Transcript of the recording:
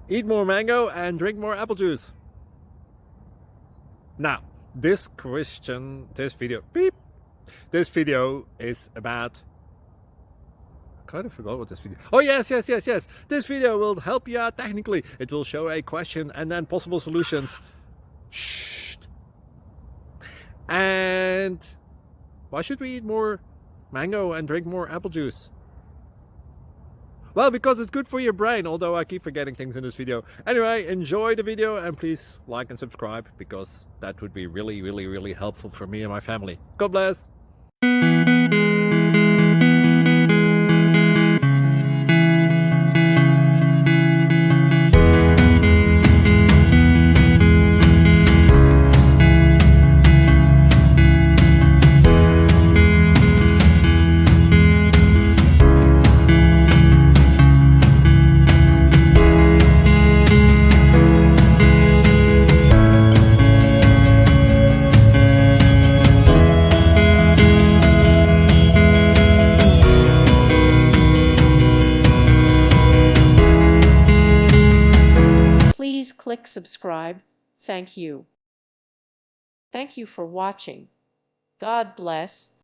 Eat more mango and drink more apple juice. Now, this video is about, I kind of forgot what this video. Oh, yes. This video will help you out technically. It will show a question and then possible solutions. Shh. And why should we eat more mango and drink more apple juice? Well, because it's good for your brain, although I keep forgetting things in this video. Anyway, enjoy the video and please like and subscribe, because that would be really helpful for me and my family. God bless! Please click subscribe. Thank you. Thank you for watching. God bless.